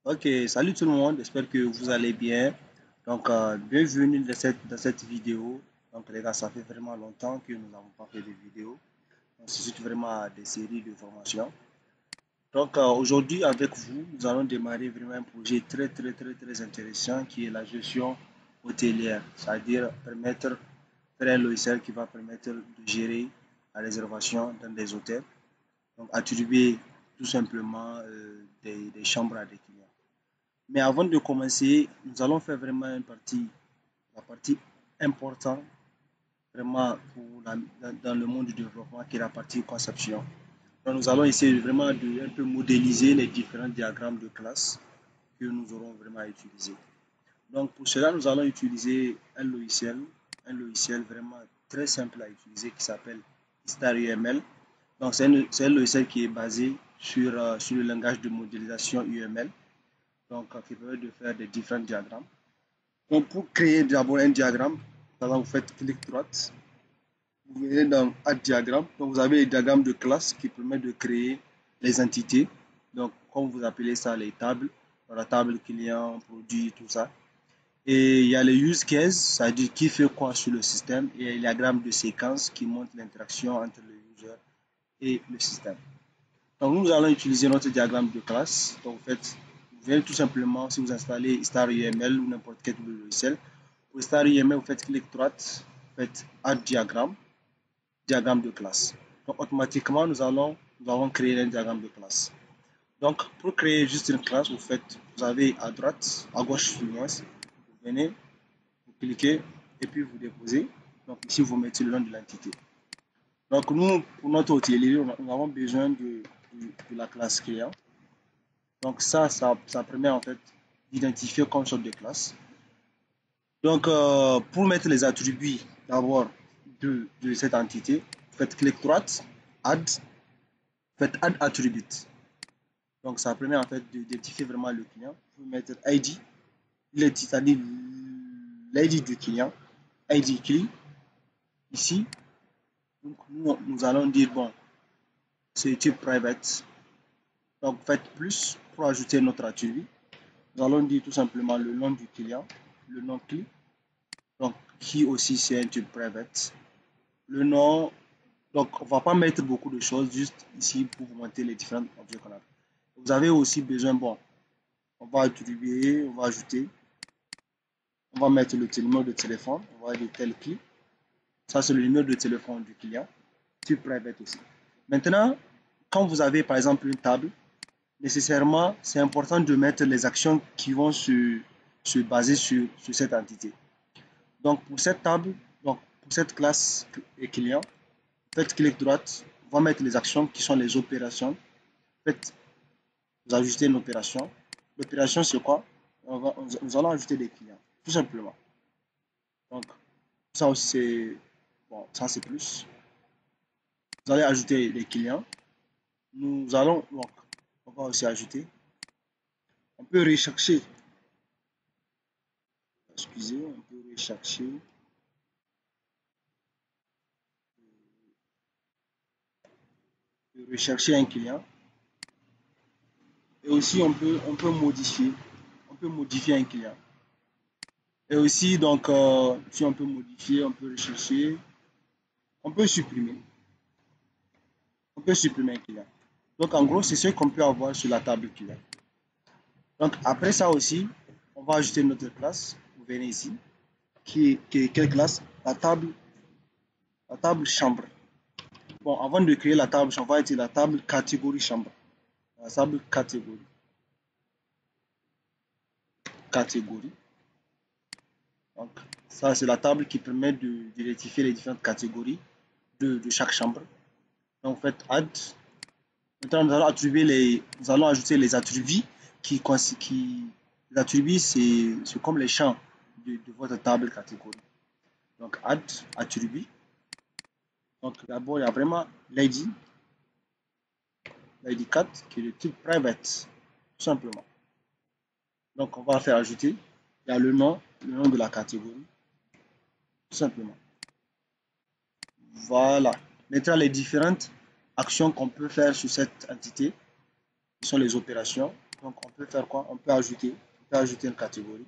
Ok, salut tout le monde, j'espère que vous allez bien. Bienvenue dans cette vidéo. Donc, les gars, ça fait vraiment longtemps que nous n'avons pas fait de vidéo. On s'ajoute vraiment à des séries de formations. Aujourd'hui, avec vous, nous allons démarrer vraiment un projet très intéressant qui est la gestion hôtelière, c'est-à-dire faire un logiciel qui va permettre de gérer la réservation dans des hôtels, donc attribuer tout simplement des chambres à des clients. Mais avant de commencer, nous allons faire vraiment la partie importante vraiment dans le monde du développement qui est la partie conception. Donc, nous allons essayer vraiment de un peu modéliser les différents diagrammes de classe que nous aurons vraiment à utiliser. Donc pour cela, nous allons utiliser un logiciel vraiment très simple à utiliser qui s'appelle StarUML. Donc c'est un logiciel qui est basé sur le langage de modélisation UML, qui permet de faire des différents diagrammes. Donc, pour créer d'abord un diagramme, par exemple, vous faites clic droite, vous venez dans Add diagramme. Donc, vous avez les diagrammes de classe qui permettent de créer les entités. Donc, comme vous appelez ça, les tables, la table client, produit, tout ça. Et il y a le use case, c'est-à-dire qui fait quoi sur le système, et il y a le diagramme de séquence qui montre l'interaction entre le user et le système. Donc, nous allons utiliser notre diagramme de classe. Donc, vous venez tout simplement, si vous installez StarUML ou n'importe quel logiciel, pour StarUML, vous faites clic droite, vous faites Add diagramme, diagramme de classe. Donc, automatiquement, nous allons créer un diagramme de classe. Donc, pour créer juste une classe, vous avez à droite, à gauche, vous venez, vous cliquez et puis vous déposez. Donc, ici, vous mettez le nom de l'entité. Donc, nous, pour notre hôtellerie, nous avons besoin de la classe client. Donc ça permet en fait d'identifier comme sorte de classe. Donc pour mettre les attributs d'abord de cette entité, faites clic droite, add, faites add attribute. Donc ça permet en fait d'identifier vraiment le client. Vous mettre ID, c'est-à-dire l'ID du client, ID client, ici. Donc nous allons dire bon, c'est type private. Donc faites plus pour ajouter notre attribut. Nous allons dire tout simplement le nom du client, le nom client. Donc, qui aussi c'est un type private. Le nom, donc on ne va pas mettre beaucoup de choses, juste ici pour vous montrer les différents objets qu'on a. Vous avez aussi besoin, bon, on va attribuer, on va ajouter, on va mettre le numéro de téléphone, on va dire tel clic. Ça, c'est le numéro de téléphone du client, type private aussi. Maintenant, quand vous avez par exemple une table, nécessairement, c'est important de mettre les actions qui vont se baser sur cette entité. Donc, pour cette table, donc pour cette classe et client, faites clic droite, on va mettre les actions qui sont les opérations. Faites, vous ajoutez une opération. L'opération, c'est quoi? Nous allons ajouter des clients, tout simplement. Donc, ça aussi, c'est bon, ça c'est plus. Vous allez ajouter les clients. Nous allons, donc, on va aussi ajouter. On peut rechercher, excusez, on peut rechercher un client. Et aussi, on peut modifier un client. Et aussi, donc, si on peut modifier, on peut rechercher, on peut supprimer. On peut supprimer un client. Donc, en gros, c'est ce qu'on peut avoir sur la table client. Donc, après ça aussi, on va ajouter notre classe. Vous venez ici. Qui est quelle classe? La table chambre. Bon, avant de créer la table chambre, on va utiliser la table catégorie chambre. La table catégorie. Catégorie. Donc, ça, c'est la table qui permet d'identifier les différentes catégories de chaque chambre. Donc, vous faites add. Maintenant, nous allons ajouter les attributs les attributs, c'est comme les champs de votre table catégorie. Donc, add attribut. Donc, d'abord, il y a vraiment l'ID, l'ID 4 qui est de type private, tout simplement. Donc, on va faire ajouter. Il y a le nom de la catégorie, tout simplement. Voilà. Maintenant, les différentes actions qu'on peut faire sur cette entité, ce sont les opérations. Donc on peut faire quoi? On peut ajouter une catégorie.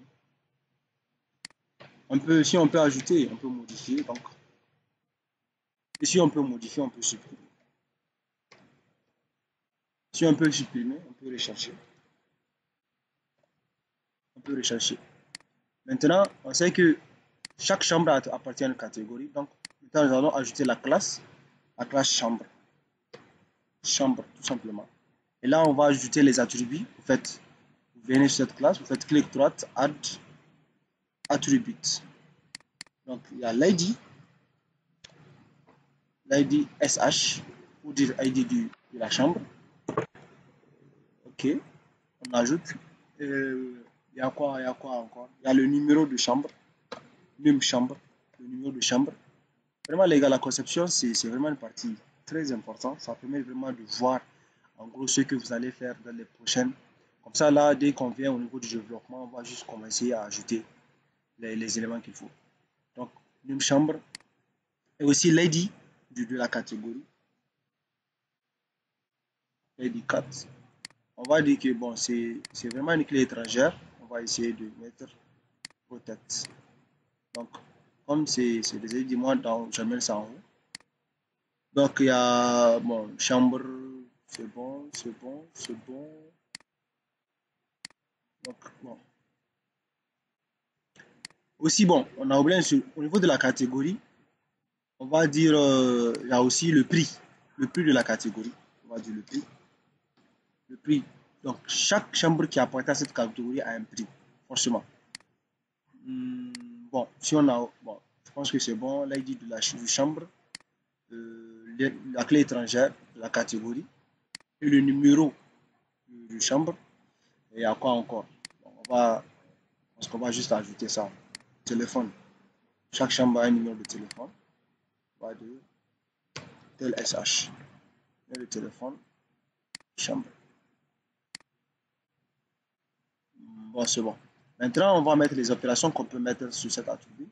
Si on peut ajouter, on peut modifier. Donc ici on peut modifier, on peut supprimer. Si on peut supprimer, on peut rechercher. On peut rechercher. Maintenant, on sait que chaque chambre appartient à une catégorie. Donc maintenant nous allons ajouter la classe chambre. Chambre, tout simplement. Et là, on va ajouter les attributs. Vous venez sur cette classe, vous faites clic droite, add attribute. Donc, il y a l'ID SH, ou dire ID de la chambre. Ok, on ajoute. Il y a quoi encore? Il y a le numéro de chambre, même chambre, le numéro de chambre. Vraiment, les gars, la conception, c'est vraiment une partie très importante. Ça permet vraiment de voir, en gros, ce que vous allez faire dans les prochaines. Comme ça, là, dès qu'on vient au niveau du développement, on va juste commencer à ajouter les éléments qu'il faut. Donc, une chambre et aussi l'ID de la catégorie. ID 4. On va dire que bon, c'est vraiment une clé étrangère. On va essayer de mettre protect. Donc, comme c'est des ID, moi, je mets ça en haut. Donc, il y a bon, chambre, c'est bon. Donc, bon. Aussi, bon, on a oublié au niveau de la catégorie, on va dire, il y a aussi le prix de la catégorie. On va dire le prix. Le prix. Donc, chaque chambre qui appartient à cette catégorie a un prix, forcément. Bon, si on a, bon, je pense que c'est bon. L'ID de la chambre, la clé étrangère de la catégorie et le numéro de chambre. Et il y a quoi encore? Bon, parce qu'on va juste ajouter ça. Téléphone. Chaque chambre a un numéro de téléphone. On va dire tel SH. Et le téléphone, chambre. Bon, c'est bon. Maintenant, on va mettre les opérations qu'on peut mettre sur cet attribut.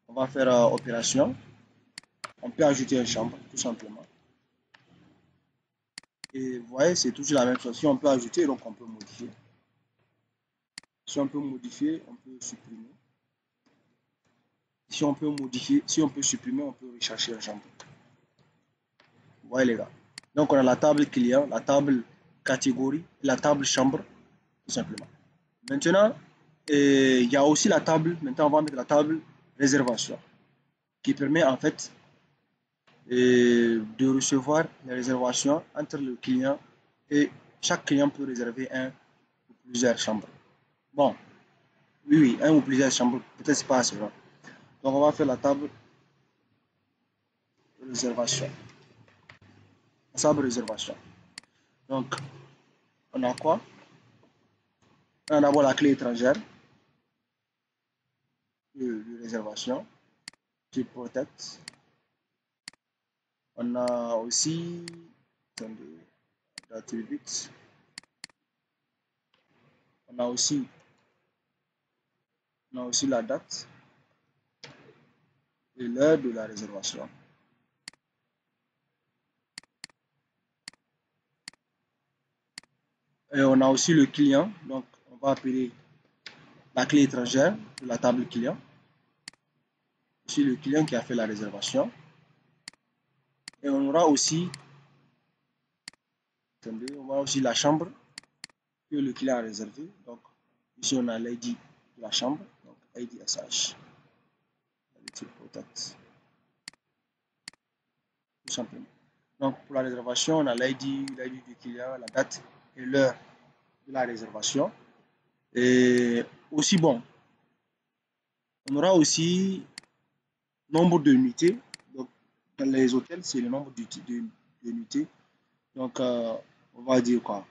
On va faire opération. On peut ajouter une chambre, tout simplement. Et vous voyez, c'est toujours la même chose. Si on peut ajouter, donc on peut modifier. Si on peut modifier, on peut supprimer. Si on peut modifier, si on peut supprimer, on peut rechercher un chambre. Vous voyez les gars. Donc on a la table client, la table catégorie, la table chambre, tout simplement. Maintenant, il y a aussi la table, maintenant on va mettre la table réservation, qui permet en fait de recevoir les réservations entre le client et chaque client peut réserver un ou plusieurs chambres. Bon, oui, un ou plusieurs chambres, peut-être pas assez grand. Donc on va faire la table réservation. Table réservation. Donc, on a quoi? On a d'abord la clé étrangère de réservation, type protect. On a aussi, attendez, d'attributs. On a aussi la date et l'heure de la réservation. Et on a aussi le client, donc on va appeler la clé étrangère de la table client. Ici le client qui a fait la réservation. Et on aura aussi, attendez, on aura aussi la chambre que le client a réservée. Donc ici on a l'ID de la chambre, donc ID SH. Protect. Tout simplement. Donc pour la réservation, on a l'ID du client, la date et l'heure de la réservation. Et aussi bon, on aura aussi nombre de nuitées. Donc dans les hôtels, c'est le nombre de nuitées. Donc on va dire quoi?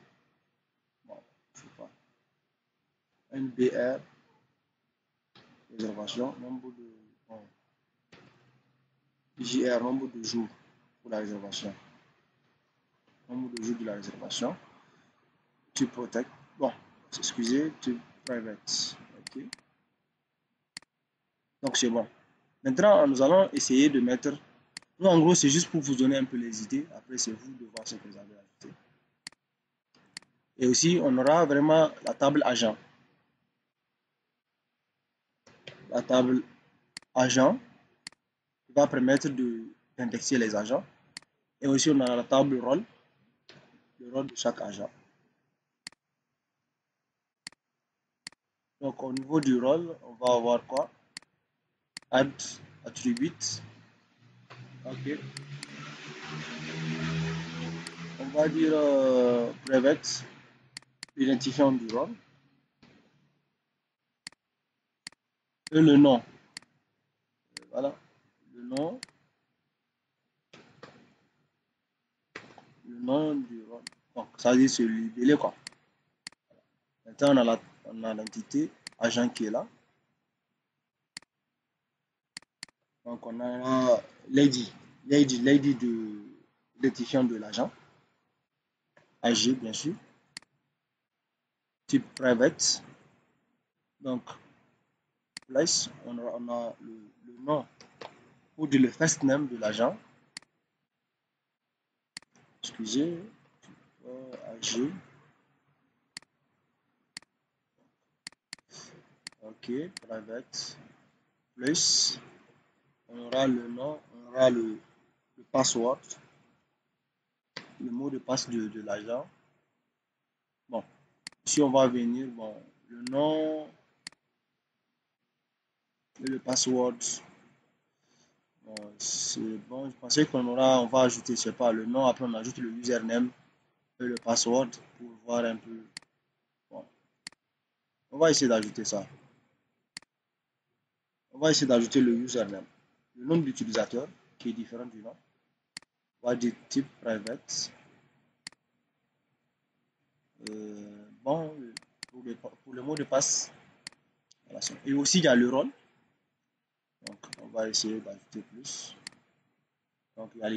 Bon, je sais pas. NBR, réservation, nombre de bon, JR, nombre de jours pour la réservation. Nombre de jours de la réservation. To protect. Bon, excusez, to private. Ok. Donc c'est bon. Maintenant, nous allons essayer de mettre. Nous, en gros, c'est juste pour vous donner un peu les idées. Après, c'est vous de voir ce que vous avez ajouté. Et aussi, on aura vraiment la table agent. La table agent va permettre d'indexer les agents. Et aussi, on a la table rôle, le rôle de chaque agent. Donc, au niveau du rôle, on va avoir quoi? Add attribute. Ok. On va dire private, l'identifiant du rôle. Et le nom. Voilà. Le nom. Le nom du rôle. Donc, ça veut dire c'est le libellé, quoi. Maintenant, on a l'entité agent qui est là. Donc, on a l'ID. L'ID de l'identifiant de l'agent. AG, bien sûr. Type private. Donc, place, on a le nom ou de le first name de l'agent. Excusez, AG. Ok, private. Plus, on aura le nom, on aura le password, le mot de passe de l'agent. Bon, ici on va venir, bon, le nom et le password. Bon, c'est bon, je pensais on va ajouter, je sais pas, le nom, après on ajoute le username et le password pour voir un peu. Bon, on va essayer d'ajouter ça. On va essayer d'ajouter le username. Le nom d'utilisateur qui est différent du nom. On va dire type private. Bon, pour le mot de passe. Voilà. Et aussi, il y a le rôle. Donc, on va essayer d'ajouter plus. Donc, il y a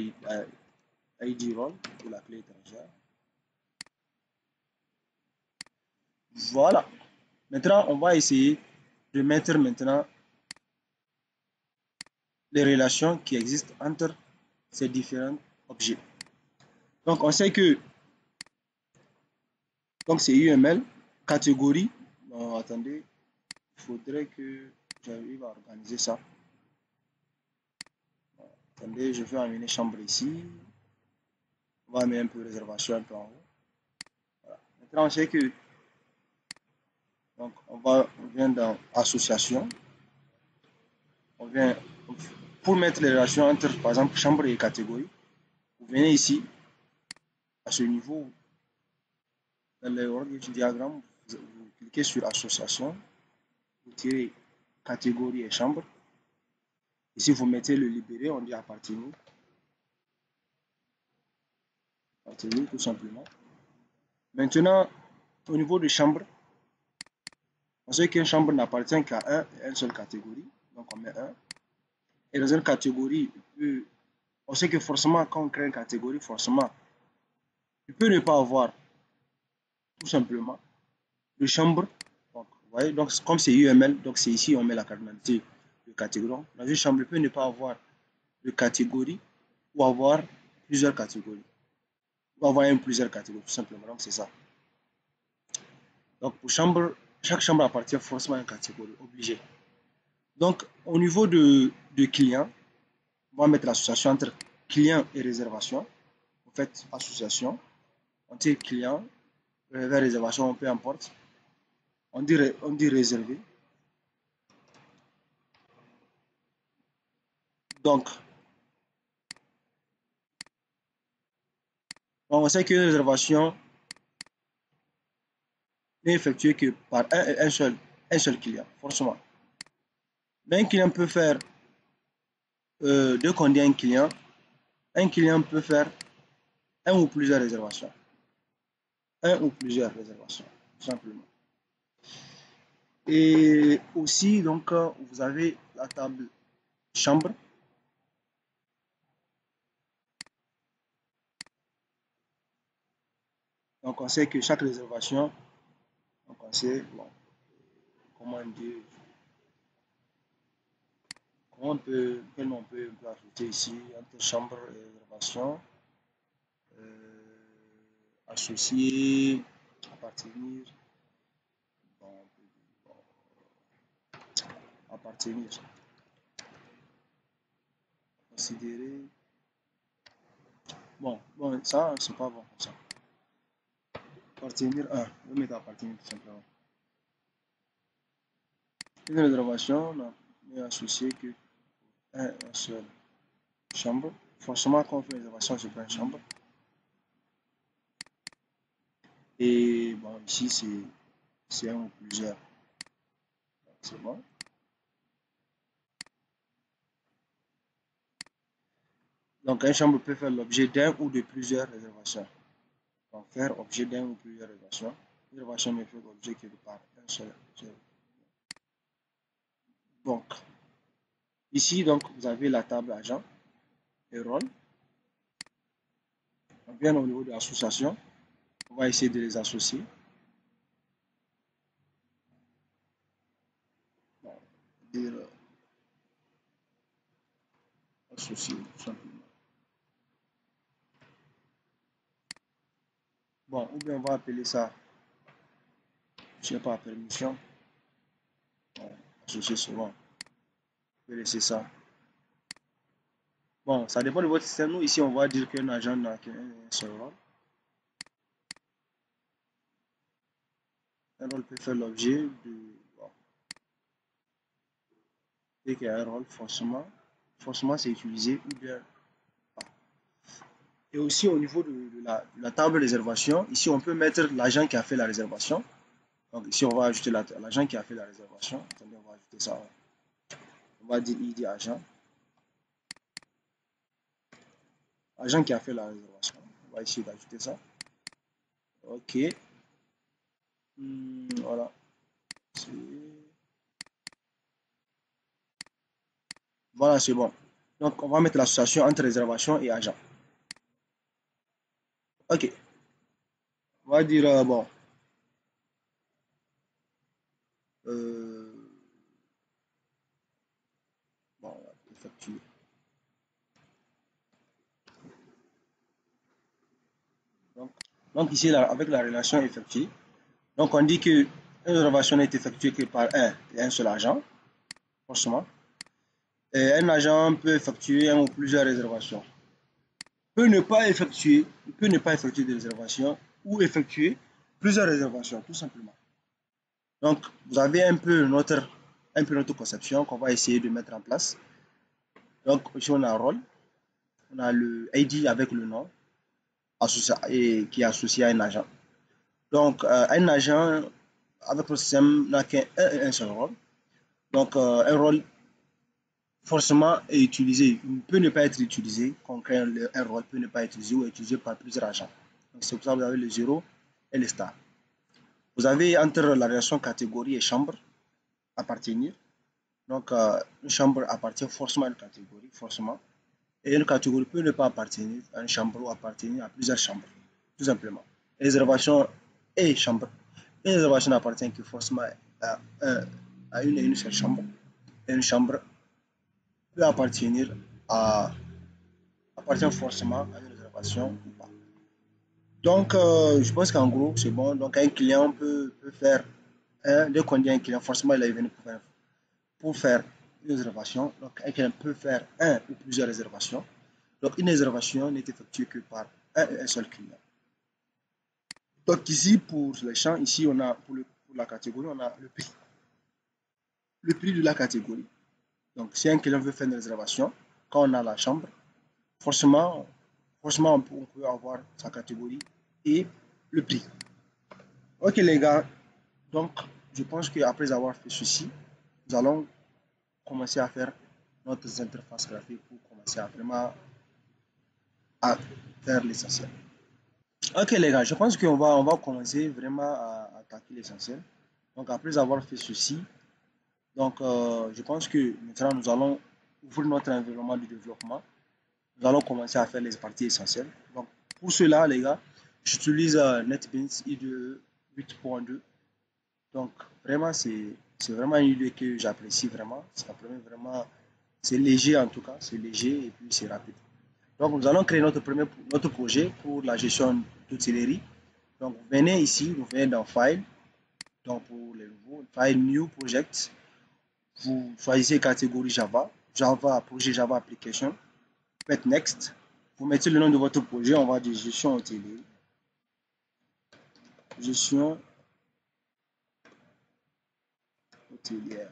l'ID rôle pour la clé étrangère. Voilà. Maintenant, on va essayer de mettre maintenant les relations qui existent entre ces différents objets. Donc, on sait que donc c'est UML, catégorie. Non, attendez, il faudrait que j'arrive à organiser ça. Attendez, je vais amener chambre ici. On va mettre un peu réservation un peu en haut. Voilà. Maintenant, on sait que donc on vient dans association. On vient pour mettre les relations entre par exemple chambre et catégorie. Vous venez ici à ce niveau dans le worked diagramme, vous cliquez sur association, vous tirez catégorie et chambre. Ici, vous mettez le libéré, on dit appartenir. Appartenir tout simplement. Maintenant, au niveau de chambre, on sait qu'une chambre n'appartient qu'à une seule catégorie. Donc, on met 1. Et dans une catégorie, on sait que forcément, quand on crée une catégorie, forcément, il peut ne pas avoir tout simplement de chambre. Donc, vous voyez, donc, comme c'est UML, donc c'est ici on met la carte d'identité de catégorie. Dans une chambre, il peut ne pas avoir de catégorie ou avoir plusieurs catégories. Ou avoir plusieurs catégories, tout simplement. Donc, c'est ça. Donc, pour chambre, chaque chambre appartient forcément à une catégorie, obligé. Donc, au niveau de client, on va mettre l'association entre client et réservation. Vous faites association, on dit client, réservation, peu importe. On dit réservé. Donc, on sait qu'une réservation n'est effectuée que par un seul client, forcément. Mais un client peut faire, dès qu'on dit un client peut faire un ou plusieurs réservations. Un ou plusieurs réservations, tout simplement. Et aussi, donc, vous avez la table chambre. Donc, on sait que chaque réservation, donc on sait, bon, comment dire, quel nom on peut ajouter ici entre chambre et réservation. Associé, appartenir, bon, appartenir, considérer, bon, ça, c'est pas bon, ça. Appartenir, je vais mettre appartenir tout simplement. Une réservation n'est associée que un seul chambre. Forcément, quand on fait une réservation, je prends une chambre. Et bon, ici, c'est un ou plusieurs. C'est bon. Donc, une chambre peut faire l'objet d'un ou de plusieurs réservations. Donc, faire objet d'un ou plusieurs réservations. Une réservation ne fait l'objet que de par un seul. Donc, ici, donc, vous avez la table agent et rôle. On vient au niveau de l'association. On va essayer de les associer. Bon, dire associer, tout simplement. Bon, ou bien on va appeler ça, je sais pas, permission. Bon, associer souvent. On peut laisser ça. Bon, ça dépend de votre système. Nous, ici, on va dire qu'un agent n'a qu'un seul rôle. Un rôle peut faire l'objet de... Bon. Dès qu'il y a un rôle, forcément c'est utilisé ou bien pas. Et aussi au niveau de la table de réservation, ici on peut mettre l'agent qui a fait la réservation. Donc ici on va ajouter l'agent qui a fait la réservation. Attendez, on va ajouter ça. On va dire ID agent. Agent qui a fait la réservation. On va essayer d'ajouter ça. Ok. Voilà. Voilà, c'est bon. Donc on va mettre l'association entre réservation et agent. Ok. On va dire, bon. Bon, on va effectuer. Donc ici, là, avec la relation effectuée, donc on dit qu'une réservation n'est effectuée que par un et un seul agent, forcément. Et un agent peut effectuer un ou plusieurs réservations. Peut ne pas effectuer des réservations ou effectuer plusieurs réservations, tout simplement. Donc, vous avez un peu notre conception qu'on va essayer de mettre en place. Donc, ici, on a un rôle, on a le ID avec le nom qui est associé à un agent. Donc, un agent avec le système n'a qu'un seul rôle. Donc, un rôle forcément est utilisé, il peut ne pas être utilisé, quand un rôle peut ne pas être utilisé ou utilisé par plusieurs agents. Donc, c'est pour ça que vous avez le 0 et le star. Vous avez entre la relation catégorie et chambre appartenir. Donc, une chambre appartient forcément à une catégorie, forcément. Et une catégorie peut ne pas appartenir à une chambre ou appartenir à plusieurs chambres, tout simplement. Réservation et chambre. Une réservation n'appartient que forcément à une et une seule chambre. Et une chambre peut appartient forcément à une réservation ou pas. Donc, je pense qu'en gros, c'est bon. Donc, un client peut faire, dès qu'on dit un client, forcément, il est venu pour faire une réservation. Donc, un client peut faire un ou plusieurs réservations. Donc, une réservation n'est effectuée que par un et un seul client. Donc, ici, pour les champs, ici, on a, pour la catégorie, on a le prix. Le prix de la catégorie. Donc, si un client veut faire une réservation, quand on a la chambre, forcément on peut avoir sa catégorie et le prix. Ok les gars, donc je pense qu'après avoir fait ceci, nous allons commencer à faire notre interface graphique pour commencer à vraiment à faire l'essentiel. Ok les gars, je pense on va commencer vraiment à attaquer l'essentiel. Donc après avoir fait ceci, donc je pense que maintenant nous allons ouvrir notre environnement de développement. Nous allons commencer à faire les parties essentielles. Donc, pour cela, les gars, j'utilise NetBeans IDE 8.2. Donc, vraiment, c'est vraiment une idée que j'apprécie vraiment. Ça permet vraiment, c'est léger en tout cas, c'est léger et puis c'est rapide. Donc, nous allons créer notre projet pour la gestion d'hôtellerie. Donc, vous venez ici, vous venez dans File. Donc, pour les nouveaux, File New Project. Vous choisissez catégorie Java. Java, projet Java Application. Faites Next. Vous mettez le nom de votre projet. On va dire gestion hôtelière. Gestion hôtelière.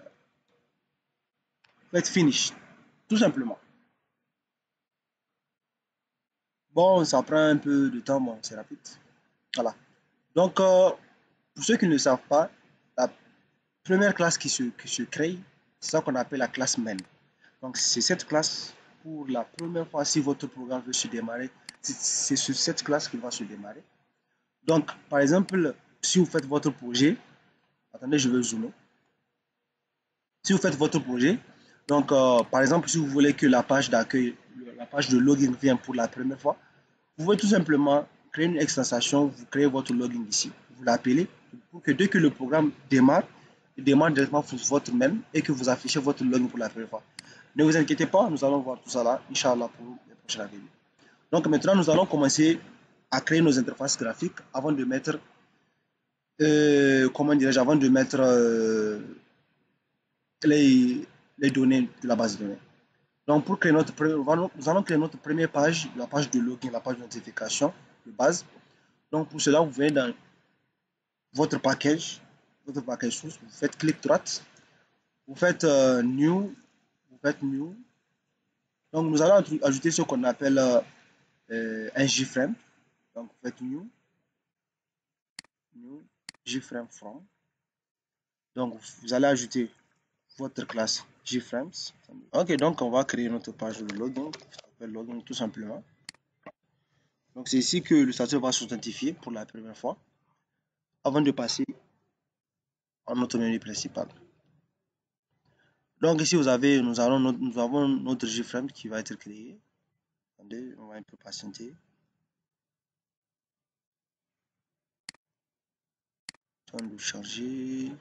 Faites Finish. Tout simplement. Bon, ça prend un peu de temps, bon, c'est rapide. Voilà. Donc, pour ceux qui ne savent pas, la première classe qui se crée, c'est ça qu'on appelle la classe main. Donc, c'est cette classe, pour la première fois, si votre programme veut se démarrer, c'est sur cette classe qu'il va se démarrer. Donc, par exemple, si vous faites votre projet, attendez, je vais zoomer. Si vous faites votre projet, donc, par exemple, si vous voulez que la page d'accueil, la page de login vienne pour la première fois, vous pouvez tout simplement créer une extension, vous créez votre login ici, vous l'appelez pour que dès que le programme démarre, il démarre directement sur votre mail et que vous affichez votre login pour la première fois. Ne vous inquiétez pas, nous allons voir tout ça là, Inch'Allah, pour les prochaines vidéos. Donc maintenant, nous allons commencer à créer nos interfaces graphiques avant de mettre, comment dirais-je, avant de mettre les données de la base de données. Donc pour créer notre nous allons créer notre première page, la page de login, la page de notification de base. Donc pour cela, vous venez dans votre package source, vous faites clic droite, vous faites new, vous faites new. Donc nous allons ajouter ce qu'on appelle un JFrame. Donc vous faites new JFrame from. Donc vous allez ajouter votre classe JFrames. Ok, donc on va créer notre page de login, qui s'appelle login tout simplement. Donc c'est ici que le statut va s'authentifier pour la première fois avant de passer à notre menu principal. Donc ici nous avons notre JFrame qui va être créé. Attendez, on va un peu patienter. Temps de charger.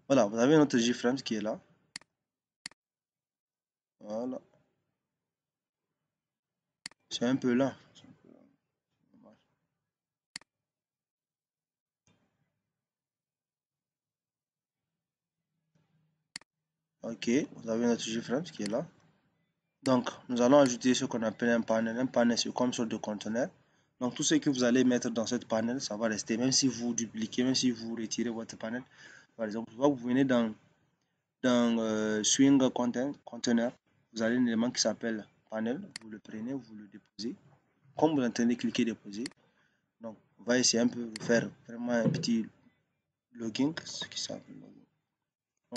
Voilà, vous avez notre JFrame qui est là. Voilà. C'est un peu lent. Ok, vous avez notre JFrame qui est là. Donc, nous allons ajouter ce qu'on appelle un panel. Un panel, c'est comme sorte de conteneur. Donc, tout ce que vous allez mettre dans cette panel, ça va rester. Même si vous dupliquez, même si vous retirez votre panel. Par exemple, vous venez dans Swing Container. Vous avez un élément qui s'appelle panel. Vous le prenez, vous le déposez. Comme vous entendez, cliquer déposer. Donc, on va essayer un peu de faire vraiment un petit login. Ce qui s'appelle login.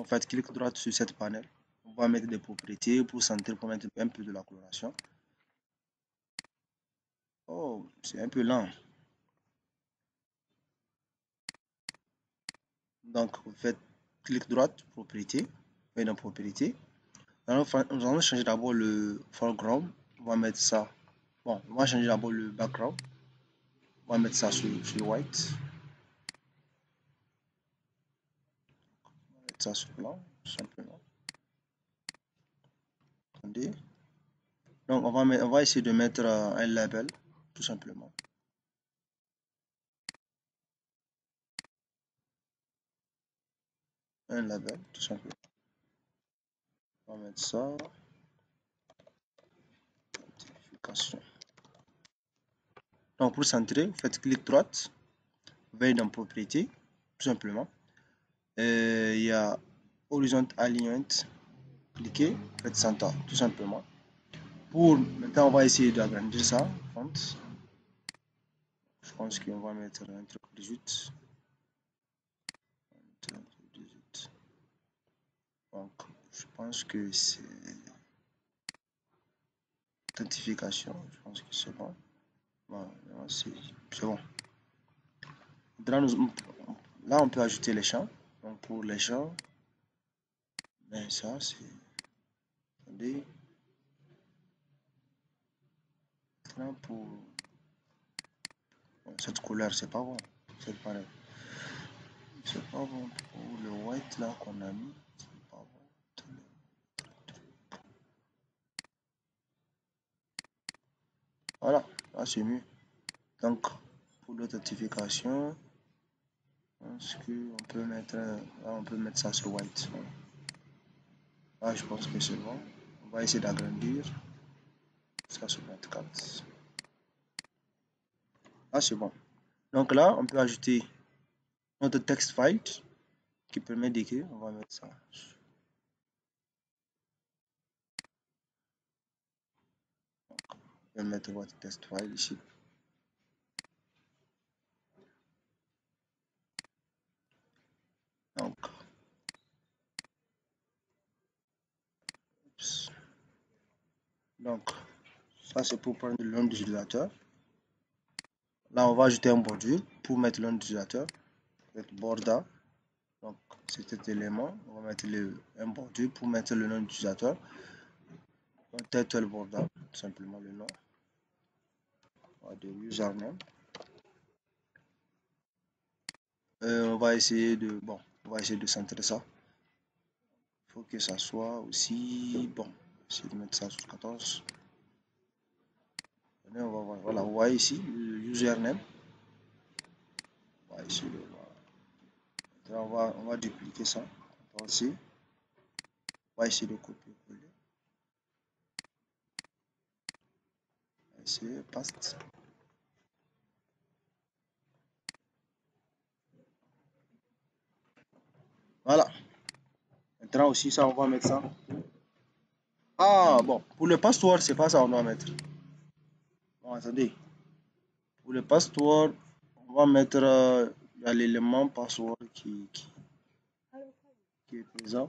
En fait, clic droit sur cette panel. On va mettre des propriétés pour centrer, pour mettre un peu de la coloration. Oh, c'est un peu lent. Donc, vous faites clic droit, propriété, et dans propriété. Nous allons changer d'abord le foreground. On va mettre ça. Bon, on va changer d'abord le background. On va mettre ça sur white. On va mettre ça sur blanc, tout simplement. Attendez. Donc, on va essayer de mettre un label, tout simplement. Un label, tout simplement. On va mettre ça. Notification. Donc, pour centrer, vous faites clic droite. Vous allez dans propriété, tout simplement. Il y a Horizon Alignment. Cliquez, faites center, tout simplement. Maintenant, on va essayer d'agrandir ça. Font. Je pense qu'on va mettre un truc 18. Donc, je pense que c'est authentification. Je pense que c'est bon. Bon, c'est bon. Là, on peut ajouter les champs. Donc, pour les champs, ben ça, c'est. Attendez. Là, pour cette couleur, c'est pas bon. C'est pareil. C'est pas bon pour le white là qu'on a mis. C'est pas bon. Voilà, là c'est mieux. Donc, pour l'authentification, je pense on peut mettre ça sur white. Là, je pense que c'est bon. On va essayer d'agrandir ça sur 24. Là, c'est bon. Donc là, on peut ajouter notre text file qui permet d'écrire. On va mettre ça. On va mettre votre text file ici. Donc, ça c'est pour prendre le nom d'utilisateur. Là, on va ajouter un bordure pour mettre le nom d'utilisateur. Border. Donc, c'est cet élément. On va mettre un bordure pour mettre le nom d'utilisateur. Title border, tout simplement le nom de username. On va essayer de centrer ça. Il faut que ça soit aussi bon. Essayer de mettre ça sur 14. On va voir. Voilà, vous voyez ici le username. On va essayer de voir. On va dupliquer ça. Ici. On va essayer de copier-coller. On va essayer paste. Voilà. Maintenant aussi, ça, on va mettre ça. Ah, bon. Pour le password, c'est pas ça on doit mettre. Bon, attendez. Pour le password, on va mettre l'élément password qui est présent.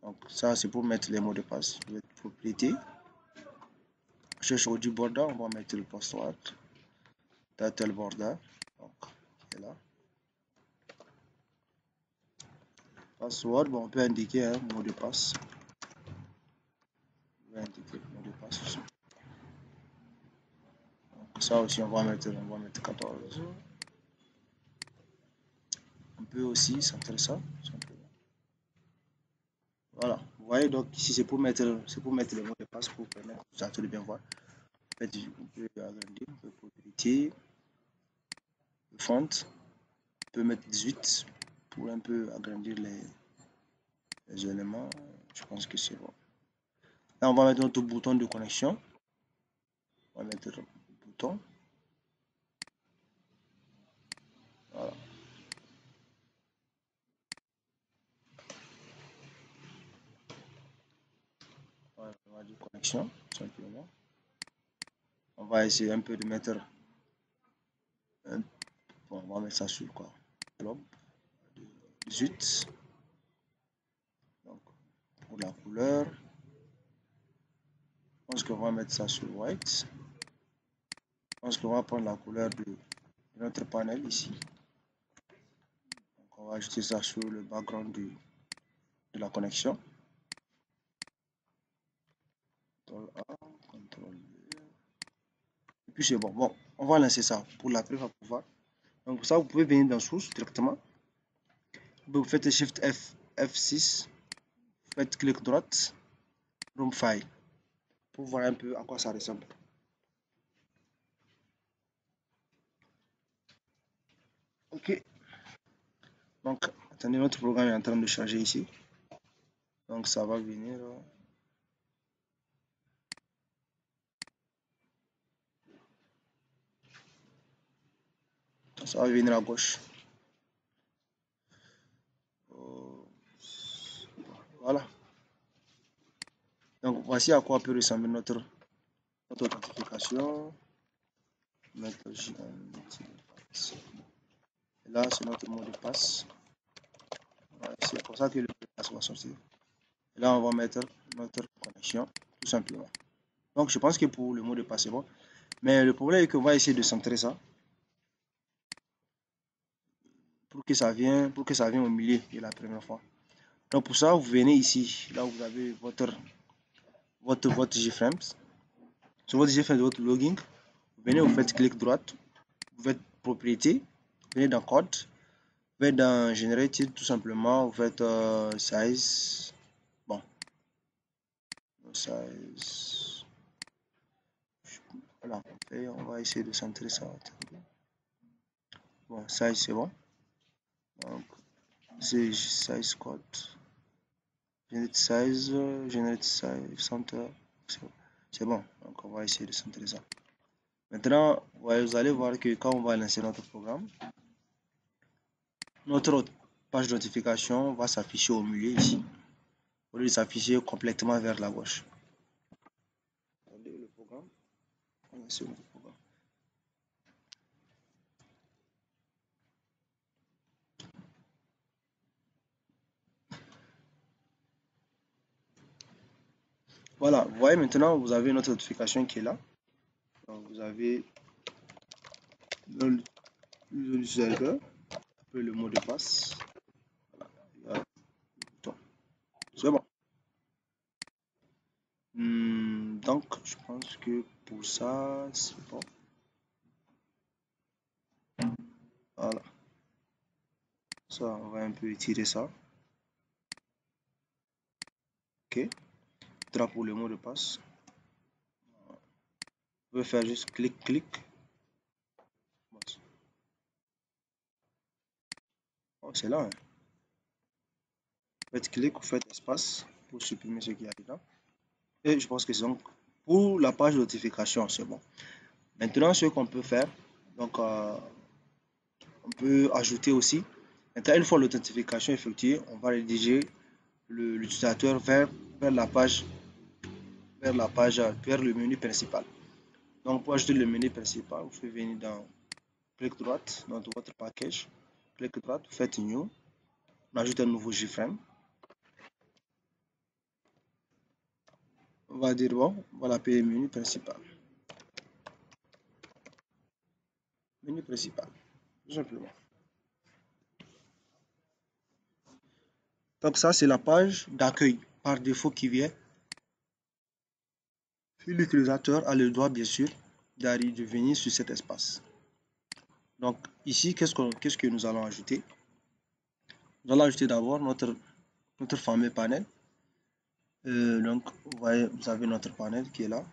Donc, ça, c'est pour mettre les mots de passe. Je vais propriété. Je cherche au du border, on va mettre le password. Title border. Donc, c'est là. Password, bon, on peut indiquer un mot de passe. On va indiquer le mot de passe. Donc, ça aussi, on va mettre 14. On peut aussi centrer ça. Voilà. Vous voyez, donc ici, c'est pour mettre les mots de passe pour permettre aux gens de bien voir. En fait, on peut agrandir, on peut propriété, le font. On peut mettre 18 pour un peu agrandir les éléments. Je pense que c'est bon. Là, on va mettre notre bouton de connexion. On va mettre le bouton. Voilà. On va dire connexion, simplement. On va essayer un peu de mettre bon, on va mettre ça sur quoi? Globe 18. Donc, pour la couleur, je pense qu'on va mettre ça sur white. Je pense qu'on va prendre la couleur de notre panel ici. Donc, on va ajouter ça sur le background de la connexion. CTRL A, CTRL V. Et puis c'est bon. Bon, on va lancer ça pour la preuve à pouvoir. Donc pour ça, vous pouvez venir dans source directement. Vous faites Shift F, F6. Vous faites clic droite, Room File, pour voir un peu à quoi ça ressemble. Ok. Donc, attendez, notre programme est en train de charger ici. Donc ça va venir. Ça va venir à gauche. Voilà. Donc voici à quoi peut ressembler notre authentification. Là, c'est notre mot de passe. C'est pour ça que le mot de passe va sortir. Et là, on va mettre notre connexion, tout simplement. Donc, je pense que pour le mot de passe, c'est bon. Mais le problème est qu'on va essayer de centrer ça pour que ça vienne au milieu de la première fois. Donc, pour ça, vous venez ici, là où vous avez votre JFrames. Sur votre JFrames de votre login, vous venez, vous faites clic droite, vous faites propriété, vous venez dans code, Vous faites dans Generate tout simplement, vous faites size. Bon, size. Voilà, on va essayer de centrer ça. Bon, size c'est bon. Donc, c'est size code. Generate size, center. C'est bon. Donc, on va essayer de centrer ça. Maintenant, vous allez voir que quand on va lancer notre programme, notre page de notification va s'afficher au milieu ici, au lieu de s'afficher complètement vers la gauche. Attendez le programme. On va lancer notre programme. Voilà, vous voyez maintenant, vous avez notre notification qui est là. Donc, vous avez le serveur, le mot de passe. Voilà. C'est bon. Donc, je pense que pour ça, c'est bon. Voilà. Ça, on va un peu étirer ça. Ok. Pour le mot de passe. Vous pouvez faire juste clic, clic. Oh, c'est là. Hein. Faites clic ou faites espace pour supprimer ce qui est là. Et je pense que c'est donc pour la page de notification, c'est bon. Maintenant, ce qu'on peut faire, donc on peut ajouter aussi. Maintenant, une fois l'authentification effectuée, on va rédiger l'utilisateur vers vers le menu principal. Donc, pour ajouter le menu principal, vous pouvez venir dans clic droite dans votre package, clic droite, vous faites new, on ajoute un nouveau JFrame. On va dire bon, on va l'appeler menu principal. Menu principal, tout simplement. Donc ça, c'est la page d'accueil par défaut qui vient. L'utilisateur a le droit, bien sûr, de venir sur cet espace. Donc ici, qu'est-ce que nous allons ajouter? Nous allons ajouter d'abord notre fameux panel. Donc, vous voyez, vous avez notre panel qui est là.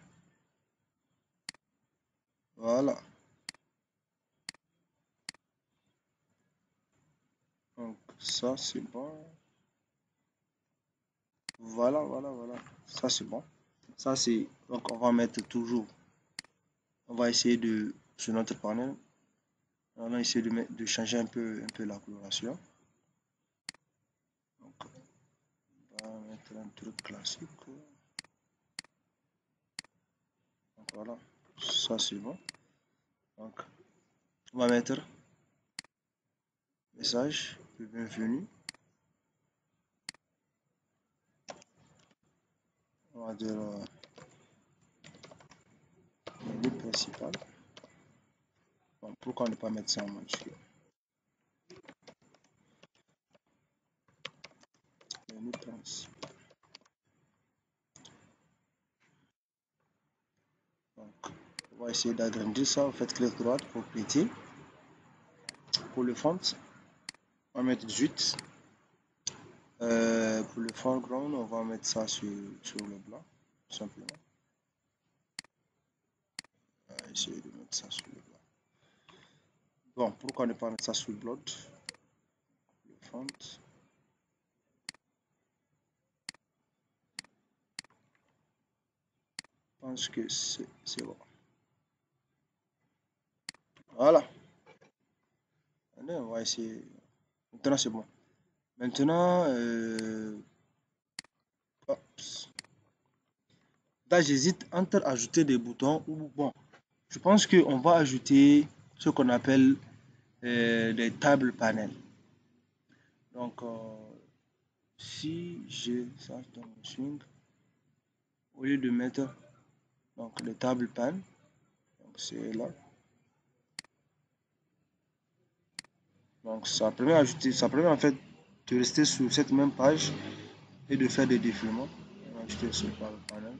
Voilà. Donc ça, c'est bon. Voilà. Ça, c'est bon. Ça, c'est... Donc, on va mettre toujours... On va essayer de... Sur notre panel, on va essayer de changer un peu la coloration. Donc, on va mettre un truc classique. Donc, voilà. Ça, c'est bon. Donc, on va mettre message de bienvenue. On va dire menu principal. Bon, pourquoi ne pas mettre ça en majuscule? Menu principal. Donc, on va essayer d'agrandir ça. Vous faites clic droit pour petit. Pour le font, on va mettre 18. Pour le foreground, on va mettre ça sur le blanc, tout simplement. On va essayer de mettre ça sur le blanc. Bon, pourquoi ne pas mettre ça sur le blood? Le font. Je pense que c'est bon. Voilà. Allez, on va essayer. Maintenant, c'est bon. Maintenant, là, j'hésite entre ajouter des boutons ou bon. Je pense qu'on va ajouter ce qu'on appelle des tables panels. Donc, si j'ai ça dans mon swing, au lieu de mettre donc les tables pan, donc c'est là. Donc, ça permet en fait de rester sur cette même page et de faire des défilements. On va ajouter ce panel.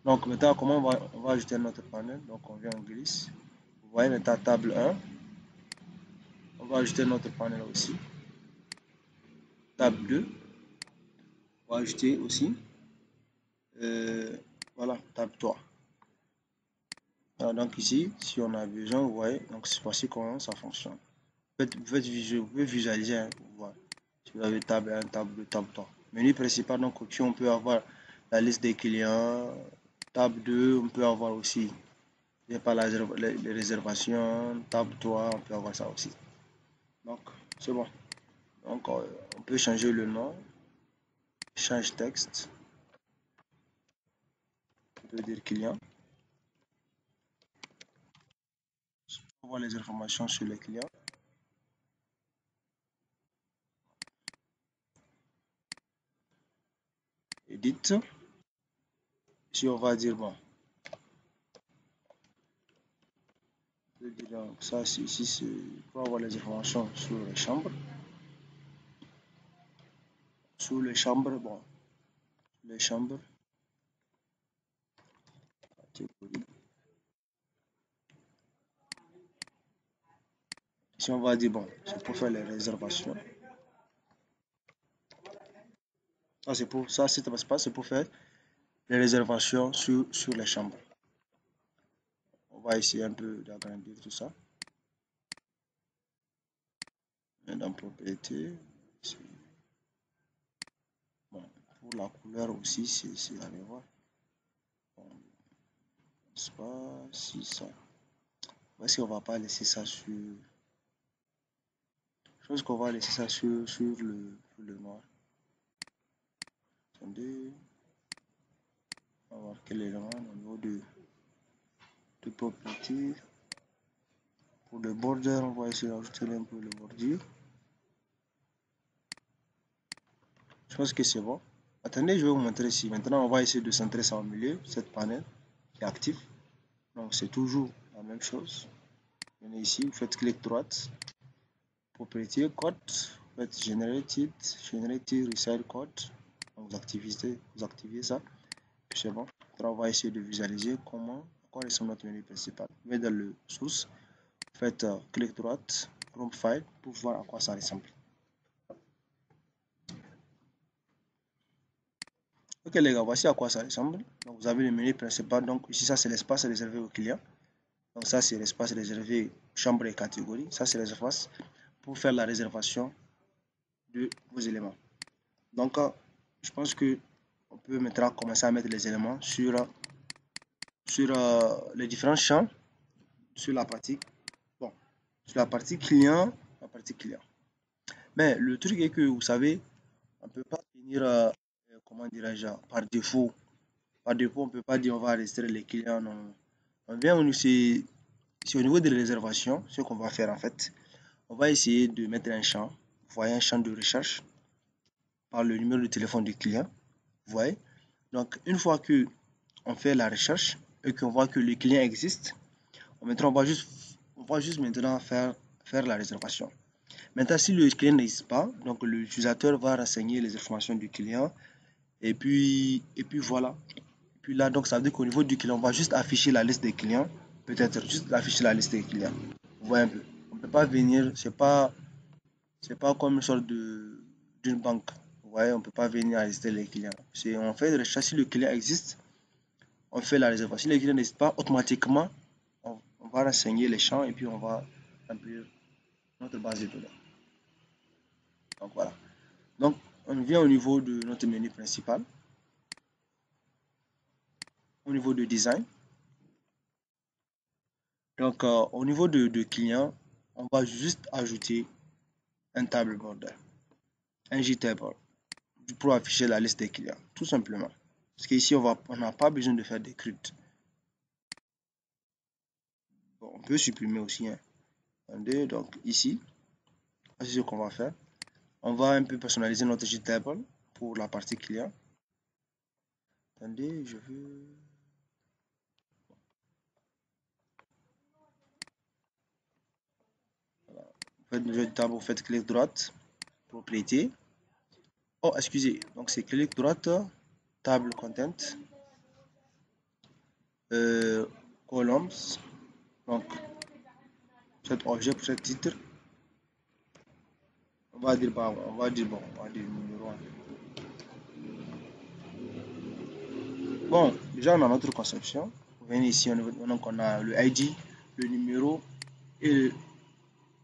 Donc, maintenant, comment on va ajouter notre panel? Donc, on vient en glisse. Vous voyez maintenant table 1. On va ajouter notre panel aussi. table 2. On va ajouter aussi, voilà, table 3. Alors, donc ici, si on a besoin, vous voyez, donc c'est voici comment ça fonctionne. Vous pouvez visualiser, hein, voilà. Si vous avez table 1, table 2, table 3. Menu principal, donc au-dessus, on peut avoir la liste des clients. Table 2, on peut avoir aussi pas les réservations. Table 3, on peut avoir ça aussi. Donc, c'est bon. Donc, on peut changer le nom. Change texte. On peut dire client. On voit les informations sur les clients. Edit. Si on va dire, bon, donc ça, ici, c'est pour avoir les informations sur les chambres. Sur les chambres, bon, les chambres. Catégorie. Si on va dire, bon, c'est pour faire les réservations. Ça, c'est pour ça, c'est pour faire les réservations sur les chambres. On va essayer un peu d'agrandir tout ça. Et dans propriété, bon, pour la couleur aussi, c'est allez voir. Bon, c'est pas si ça. Est-ce qu'on va pas laisser ça sur. Je pense qu'on va laisser ça sur le noir. Attendez. On va voir quel élément au niveau de propriété. Pour le border, on va essayer d'ajouter un peu le bordure. Je pense que c'est bon. Attendez, je vais vous montrer ici. Maintenant, on va essayer de centrer ça au milieu, cette panel qui est active. Donc, c'est toujours la même chose. Venez ici, vous faites clic droite, propriété code, vous faites generated reside code. Donc, vous activez ça. C'est bon. Maintenant, on va essayer de visualiser comment ressemble notre menu principal. Vous venez dans le source, vous faites clic droite, Chrome File pour voir à quoi ça ressemble. Ok les gars, voici à quoi ça ressemble. Donc vous avez le menu principal. Donc ici ça c'est l'espace réservé aux clients. Donc ça c'est l'espace réservé chambre et catégorie. Ça c'est l'espace pour faire la réservation de vos éléments. Donc je pense que on peut maintenant commencer à mettre les éléments sur les différents champs sur la partie sur la partie client, Mais le truc est que vous savez, on ne peut pas venir comment dirais-je par défaut. Par défaut, on ne peut pas dire on va rester les clients. Non. On vient c'est au niveau des réservations, ce qu'on va faire en fait. On va essayer de mettre un champ. Vous voyez un champ de recherche par le numéro de téléphone du client. Vous voyez. Donc une fois que on fait la recherche et qu'on voit que le client existe, maintenant on va juste maintenant faire la réservation. Maintenant, si le client n'existe pas, donc l'utilisateur va renseigner les informations du client et puis voilà. Puis là, donc ça veut dire qu'au niveau du client, on va juste afficher la liste des clients. Peut-être juste afficher la liste des clients. Vous voyez un peu. On ne peut pas venir, c'est pas comme une sorte d'une banque. Vous voyez, on ne peut pas venir lister les clients. On fait une recherche, si le client existe, on fait la réservation. Si le client n'existe pas, automatiquement, on va renseigner les champs et puis on va remplir notre base de données. Donc voilà. Donc on vient au niveau de notre menu principal. Au niveau de design. Donc au niveau de client, on va juste ajouter un table border, un JTable pour afficher la liste des clients, tout simplement. Parce qu'ici, on n'a pas besoin de faire des cryptes. Bon, on peut supprimer aussi. Hein. Donc ici, c'est ce qu'on va faire. On va un peu personnaliser notre JTable pour la partie client. Attendez, je veux... Voilà. Vous faites clic droite, propriété. Oh, excusez, donc c'est clic droite, table content, columns, donc cet objet pour ce titre, on on va dire bon, on va dire numéro 1. Bon, déjà on a notre conception. Vous venez ici, donc on a le ID, le numéro et le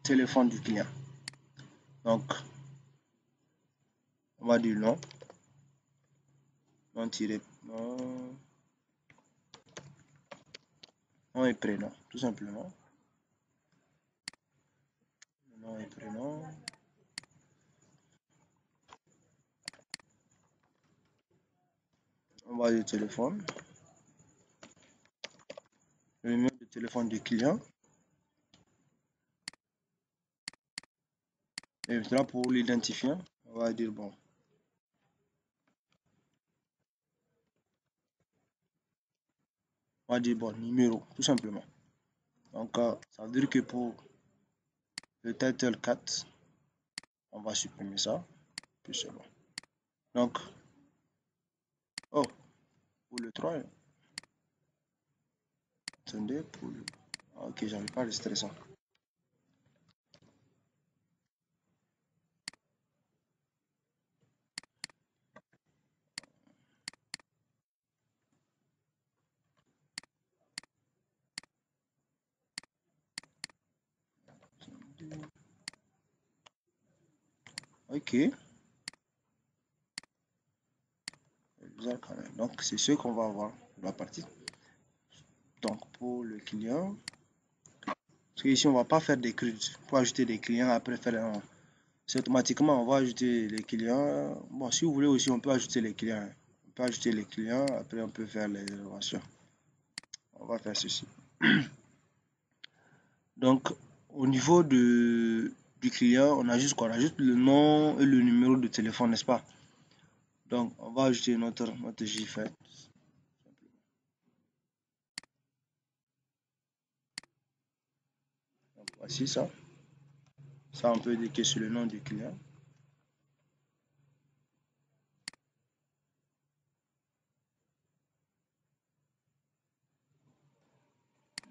téléphone du client. Donc, on va dire nom, nom et prénom, tout simplement. Nom et prénom. On va dire téléphone. Le numéro de téléphone du client. Et maintenant pour l'identifiant, on va dire bon. On va dire bon, numéro, tout simplement. Donc, ça veut dire que pour le title 4, on va supprimer ça. Puis c'est bon. Donc, oh, pour le 3, attendez, pour le... Ok, j'avais pas enregistré ça. Ok. Donc, c'est ce qu'on va avoir la partie. Donc, pour le client, parce qu'ici, on va pas faire des CRUD. Pour ajouter des clients, après faire un... C'est automatiquement, on va ajouter les clients. Bon, si vous voulez aussi, on peut ajouter les clients. On peut ajouter les clients, après on peut faire les réservations. On va faire ceci. Donc, au niveau du client, on a juste quoi? On a juste le nom et le numéro de téléphone, n'est-ce pas? Donc, on va ajouter notre JFET. Donc, voici ça. Ça, on peut dire que c'est le nom du client.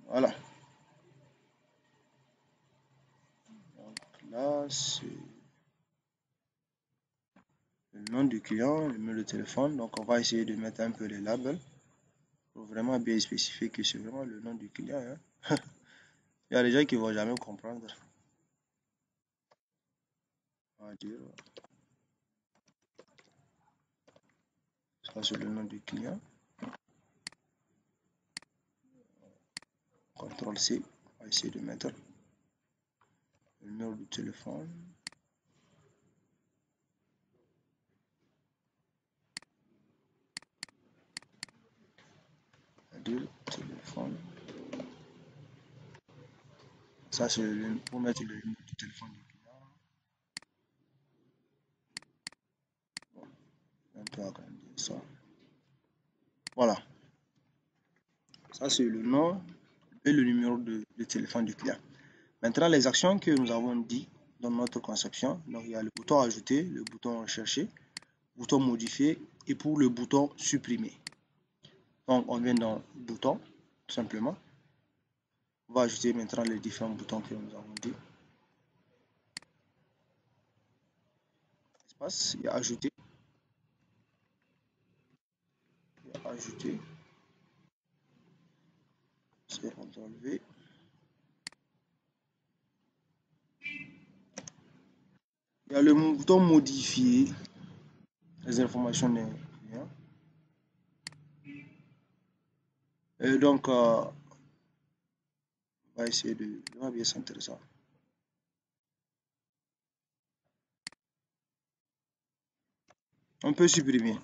Voilà. Donc là, c'est le nom du client, le numéro de téléphone. Donc, on va essayer de mettre un peu les labels pour vraiment bien spécifier que c'est vraiment le nom du client. Hein. Il y a des gens qui ne vont jamais comprendre. On va dire, ça c'est le nom du client. CTRL C. On va essayer de mettre le numéro du téléphone. Téléphone. Ça c'est pour mettre le numéro du téléphone du client. Bon, un peu agrandir ça. Voilà. Ça c'est le nom et le numéro de téléphone du client. Maintenant, les actions que nous avons dit dans notre conception, donc il y a le bouton ajouter, le bouton rechercher, le bouton modifier et pour le bouton supprimer. Donc on vient dans bouton, tout simplement. On va ajouter maintenant les différents boutons que nous avons dit. Espace, il y a ajouter. Il y a ajouter. C'est enlevé. Il y a le bouton modifier les informations des clients. Et donc, on va essayer de bien s'intéresser. On peut supprimer.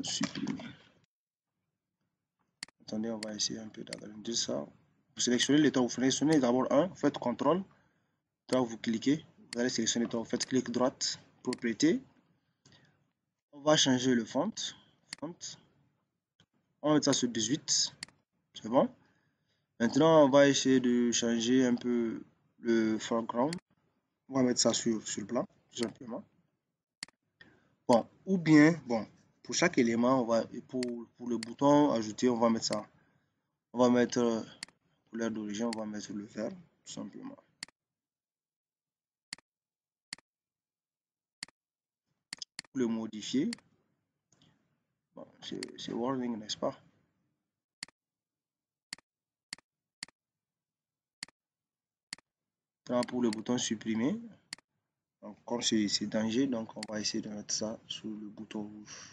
Supprimer. Attendez, on va essayer un peu d'agrandir ça. Vous sélectionnez les temps, vous sélectionnez d'abord un, faites CTRL, vous cliquez, vous allez sélectionner le temps, vous faites clic droite, propriété. On va changer le font. On va mettre ça sur 18. C'est bon. Maintenant, on va essayer de changer un peu le foreground. On va mettre ça sur le plan, tout simplement. Bon, ou bien, bon, pour chaque élément, on va, pour le bouton ajouter, on va mettre ça. On va mettre couleur d'origine, on va mettre le vert, tout simplement. pour le modifier. Bon, c'est warning, n'est-ce pas? Pour le bouton supprimer, donc, comme c'est danger, donc on va essayer de mettre ça sur le bouton rouge.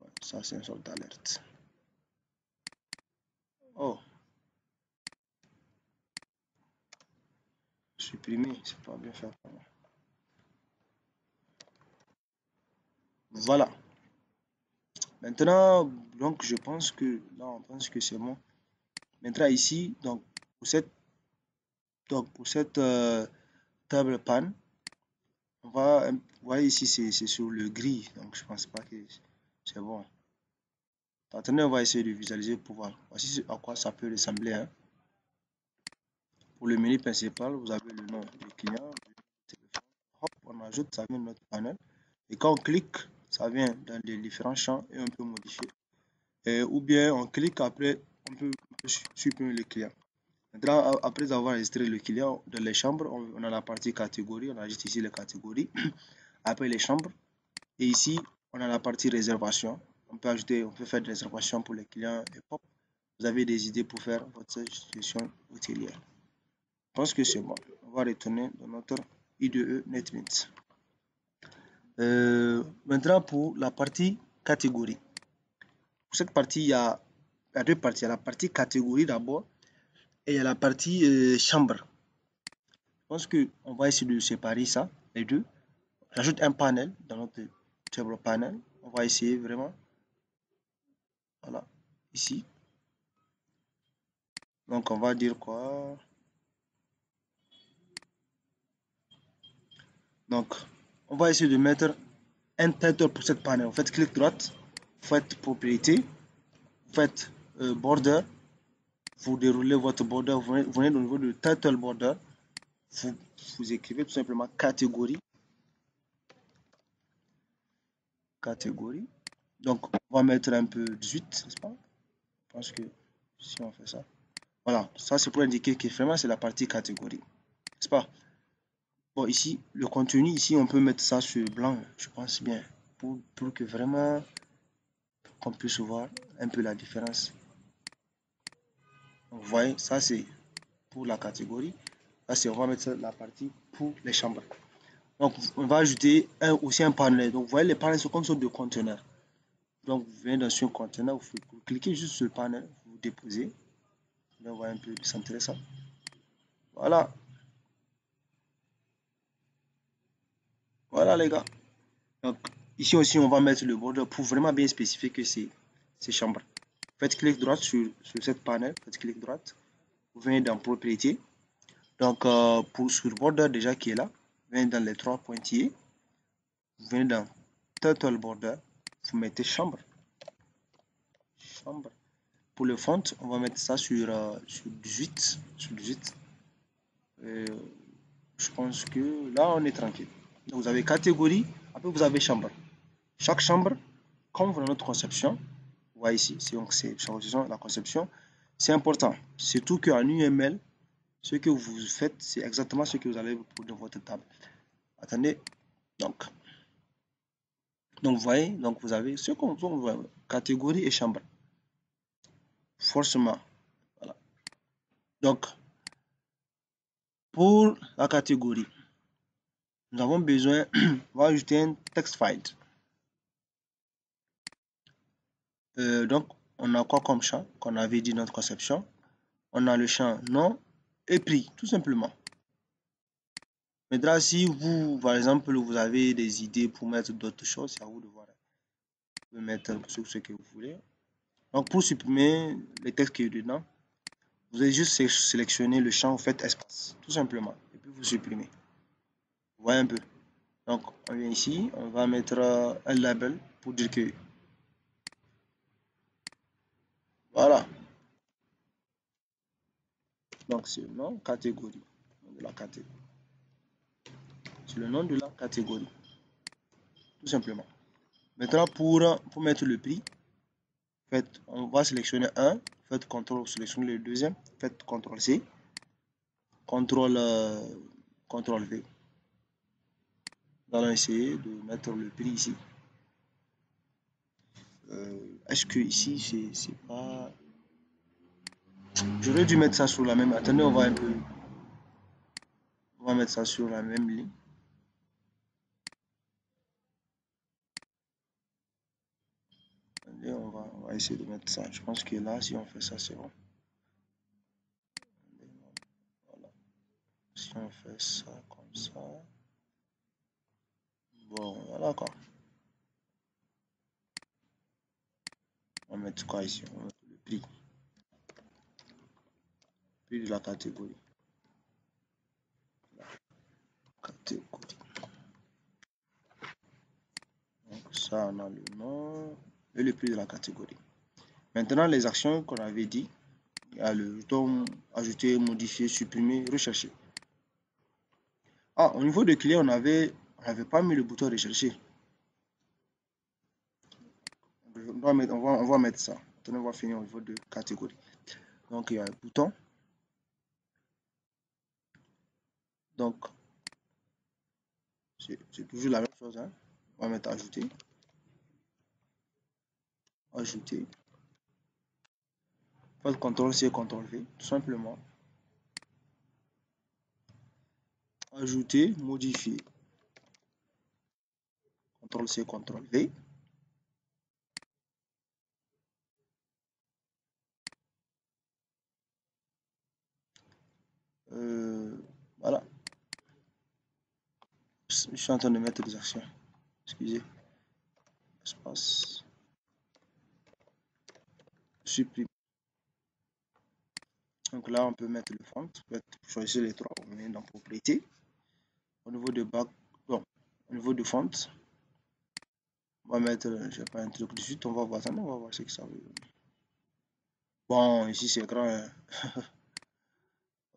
Ouais, ça, c'est une sorte d'alerte. Oh, supprimer, c'est pas bien fait. Voilà. Maintenant, donc je pense que là, on pense que c'est bon. Maintenant ici, donc pour cette table panne, on va, vous voyez ici, c'est sur le gris, donc je pense pas que c'est bon. Attendez, on va essayer de visualiser pour voir. Voici à quoi ça peut ressembler, hein. Pour le menu principal, vous avez le nom du client, hop, on ajoute, ça vient de notre panel. Et quand on clique, ça vient dans les différents champs et on peut modifier. Ou bien on clique après, on peut supprimer le client. Maintenant, après avoir enregistré le client dans les chambres, on a la partie catégorie, on ajoute ici les catégories. Après les chambres, et ici, on a la partie réservation. On peut ajouter, on peut faire des réservations pour les clients et pop. Vous avez des idées pour faire votre gestion hôtelière. Je pense que c'est bon. On va retourner dans notre IDE NetMint. Maintenant, pour la partie catégorie. Pour cette partie, il y a deux parties. Il y a la partie catégorie d'abord et il y a la partie chambre. Je pense qu'on va essayer de séparer ça, les deux. J'ajoute un panel dans notre table panel. On va essayer vraiment. Voilà, ici. Donc, on va dire quoi? Donc, on va essayer de mettre un title pour cette panel. Vous faites clic droite, vous faites propriété, vous faites border, vous déroulez votre border, vous venez au niveau de title border, vous écrivez tout simplement catégorie. Catégorie. Donc, on va mettre un peu 18, n'est-ce pas? Je pense que si on fait ça. Voilà, ça c'est pour indiquer que vraiment c'est la partie catégorie. N'est-ce pas? Bon, ici, le contenu, ici, on peut mettre ça sur blanc, je pense bien, pour que vraiment qu'on puisse voir un peu la différence. Donc, vous voyez, ça c'est pour la catégorie. Là, c'est on va mettre la partie pour les chambres. Donc, on va ajouter aussi un panel. Donc, vous voyez, les panels sont comme sorte de conteneurs. Donc, vous venez dans un conteneur, vous cliquez juste sur le panel, vous déposez. Là, on voit un peu, c'est intéressant. Voilà. Voilà, les gars. Donc, ici aussi, on va mettre le border pour vraiment bien spécifier que c'est chambres. Faites clic droit sur cette panel, faites clic droit. Vous venez dans propriété. Donc, sur border déjà qui est là, vous venez dans les trois pointillés. Vous venez dans Total Border, vous mettez chambre. Chambre. Pour le font, on va mettre ça sur 18. Sur 18. Je pense que là, on est tranquille. Donc, vous avez catégorie, après vous avez chambre. Chaque chambre, comme dans notre conception, vous voyez ici, c'est la conception, c'est important. Surtout qu'en UML, ce que vous faites, c'est exactement ce que vous allez pour dans votre table. Attendez, donc vous voyez, donc vous avez ce qu'on voit, catégorie et chambre. Forcément. Voilà. Donc, pour la catégorie, nous avons besoin, on va ajouter un text file. Donc, on a quoi comme champ qu'on avait dit dans notre conception? On a le champ nom et prix, tout simplement. Maintenant, si vous, par exemple, vous avez des idées pour mettre d'autres choses, c'est à vous de voir. Vous pouvez mettre ce que vous voulez. Donc, pour supprimer les textes qui est dedans, vous allez juste sélectionner le champ, vous faites espace, tout simplement. Et puis, vous supprimez. Vous voyez un peu. Donc, on vient ici, on va mettre un label pour dire que voilà. Donc, c'est le nom catégorie. De la catégorie. C'est le nom de la catégorie. Tout simplement. Maintenant, pour mettre le prix, on va sélectionner un, faites CTRL, sélectionnez le deuxième, faites CTRL C, CTRL V. Nous allons essayer de mettre le prix ici. Est-ce que ici, c'est pas... J'aurais dû mettre ça sur la même... Attendez, on va un peu... On va mettre ça sur la même ligne. Attendez, on va essayer de mettre ça. Je pense que là, si on fait ça, c'est bon. Voilà. Si on fait ça comme ça... Bon, voilà quoi. On va mettre quoi ici? On va mettre le prix. Prix de la catégorie. Catégorie. Donc ça, on a le nom et le prix de la catégorie. Maintenant, les actions qu'on avait dit, il y a le bouton ajouter, modifier, supprimer, rechercher. Ah, au niveau de clé, on n'avait pas mis le bouton rechercher. On va mettre ça. Maintenant, on va finir au niveau de catégorie. Donc, il y a un bouton. Donc, c'est toujours la même chose. Hein. On va mettre ajouter. Ajouter. Faites CTRL-C, CTRL-V, tout simplement. Ajouter, modifier. CTRL-C, CTRL-V. Voilà. Je suis en train de mettre des actions. Excusez. Espace. Supprimer. Donc là, on peut mettre le font. Choisir les trois. On met dans propriété. Au niveau de back, bon, au niveau de font, on va mettre, je sais pas, un truc de suite. On va voir ça. On va voir ce que ça veut dire. Bon, ici c'est grand. Hein.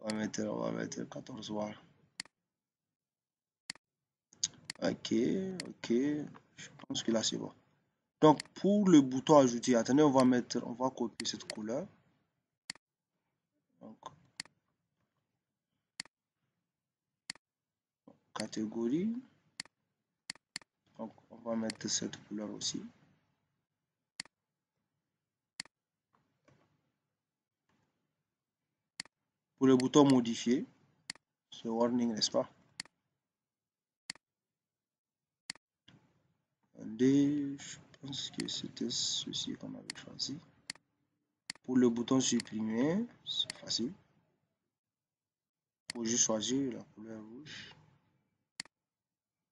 on va mettre 14 voir. Ok, ok. Je pense que là c'est bon. Donc pour le bouton ajouter, attendez, on va copier cette couleur. Donc, catégorie. Donc on va mettre cette couleur aussi. Pour le bouton modifier, c'est warning, n'est-ce pas? Attendez, je pense que c'était ceci qu'on avait choisi. Pour le bouton supprimer, c'est facile. Il faut juste choisir la couleur rouge.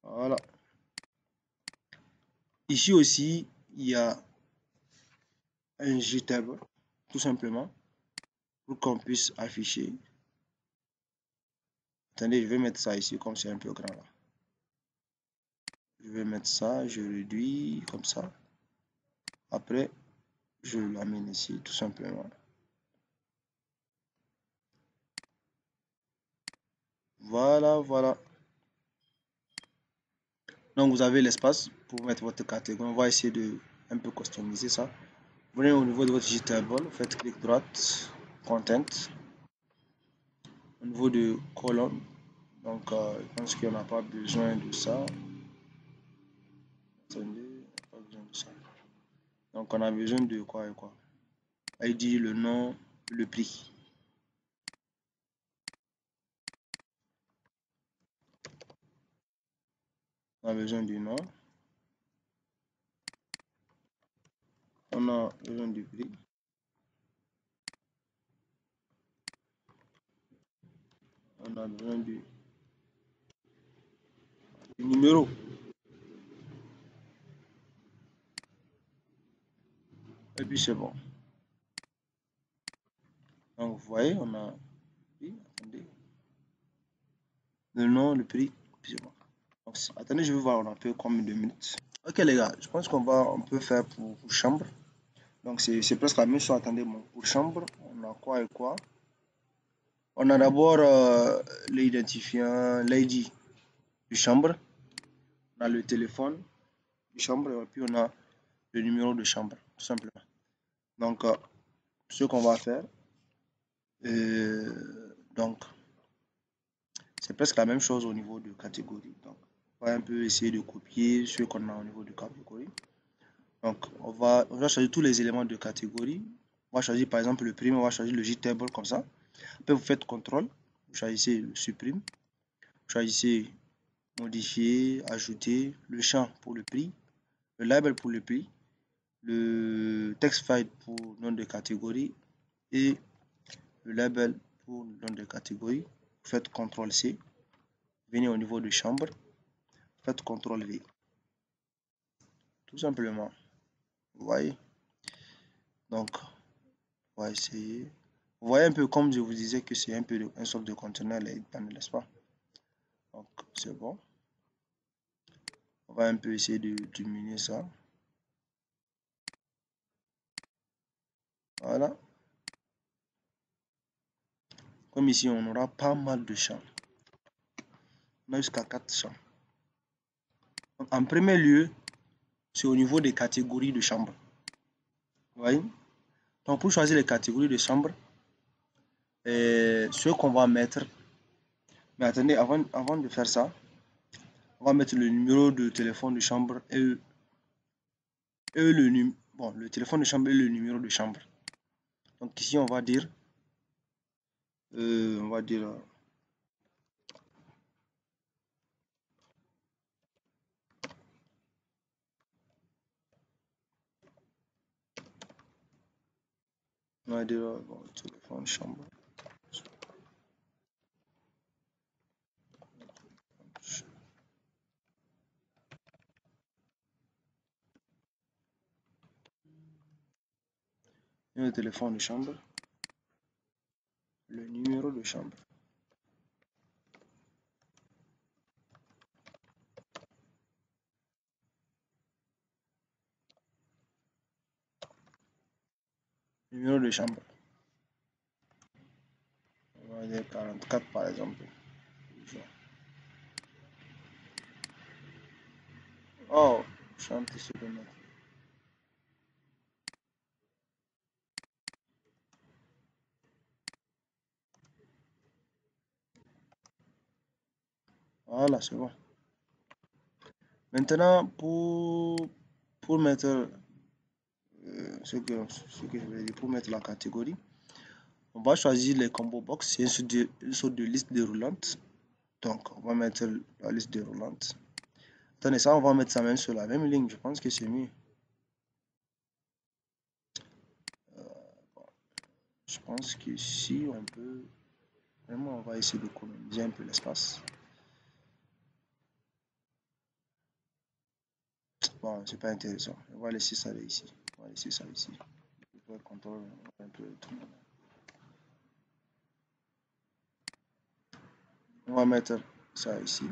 Voilà. Ici aussi, il y a un JTable, tout simplement, pour qu'on puisse afficher. Attendez, je vais mettre ça ici, comme c'est un peu grand là. Je vais mettre ça, je réduis comme ça. Après, je l'amène ici, tout simplement. Voilà, voilà. Donc, vous avez l'espace pour mettre votre catégorie. On va essayer de un peu customiser ça. Vous venez au niveau de votre JTable, faites clic droite, Content. Au niveau de colonne, donc je pense qu'on n'a pas besoin de ça. Attendez, pas besoin de ça. Donc on a besoin de quoi et quoi? ID, le nom, le prix. On a besoin du nom. On a besoin du prix. On a besoin du numéro. Et puis c'est bon. Donc vous voyez, on a attendez. Le nom, le prix, puis c'est bon. Donc, attendez, je vais voir, on a fait combien de minutes. Ok les gars, je pense on peut faire pour chambre. Donc c'est presque la même chose. Attendez, bon, pour chambre, on a quoi et quoi? On a d'abord l'identifiant, l'ID du chambre. On a le téléphone du chambre et puis on a le numéro de chambre, tout simplement. Donc, ce qu'on va faire, donc, c'est presque la même chose au niveau de catégorie. Donc, On va un peu essayer de copier ce qu'on a au niveau de catégorie. Donc, on va choisir tous les éléments de catégorie. On va choisir par exemple le prime, on va choisir le JTable comme ça. Après, vous faites CTRL, vous choisissez le supprime, vous choisissez modifier, ajouter le champ pour le prix, le label pour le prix, le text file pour nom de catégorie et le label pour nom de catégorie. Vous faites CTRL C, venez au niveau de chambre, faites CTRL V. Tout simplement. Vous voyez? Donc, on va essayer. Vous voyez un peu comme je vous disais que c'est un peu un sorte de conteneur, n'est-ce pas? Donc, c'est bon. On va un peu essayer de diminuer ça. Voilà. Comme ici, on aura pas mal de champs. On a jusqu'à 4 champs. Donc, en premier lieu, c'est au niveau des catégories de chambres. Vous voyez? Donc, pour choisir les catégories de chambres, ce qu'on va mettre. Mais attendez, avant de faire ça, on va mettre le numéro de téléphone de chambre et le téléphone de chambre et le numéro de chambre. Donc ici, on va dire, euh, on va dire, euh, bon, téléphone chambre. Le téléphone de chambre, le numéro de chambre. Numéro de chambre. On va dire 44 par exemple. Oh, chanter sur le net. Voilà, c'est bon. Maintenant, pour mettre ce que je vais dire, pour mettre la catégorie, on va choisir les combo box. C'est une sorte de liste déroulante. Donc, on va mettre la liste déroulante. Attendez, ça, on va mettre ça même sur la même ligne. Je pense que c'est mieux. Je pense qu'ici, on peut... Vraiment, on va essayer d'économiser un peu l'espace. Bon, c'est pas intéressant. On va laisser ça ici. On va laisser ça ici. Je vais contrôler un peu tout. On va mettre ça ici.